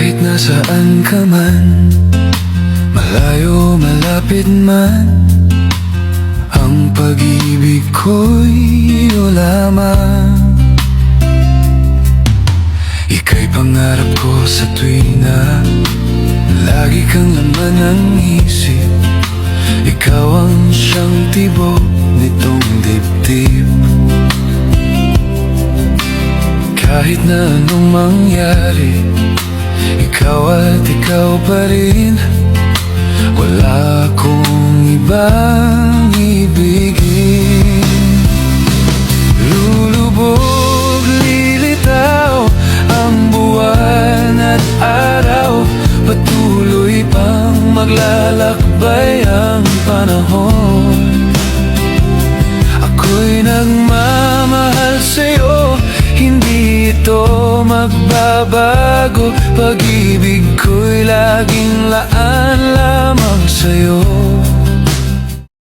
Kahit nasaan ka man, malayo malapit man, ang pag-ibig ko'y iyo lamang. Ika'y pangarap ko sa tuwina, lagi kang laman ng isip. Ikaw ang siyang tibok nitong dibdib. Kahit na anong mangyari, ikaw at ikaw pa rin. Wala akong ibang ibigin. Lulubog, lilitaw ang buwan at araw, patuloy pang maglalakbay ang panahon. Ako'y nagmamahal sa'yo, hindi ito magbabago. Pag-ibig ko'y laging laan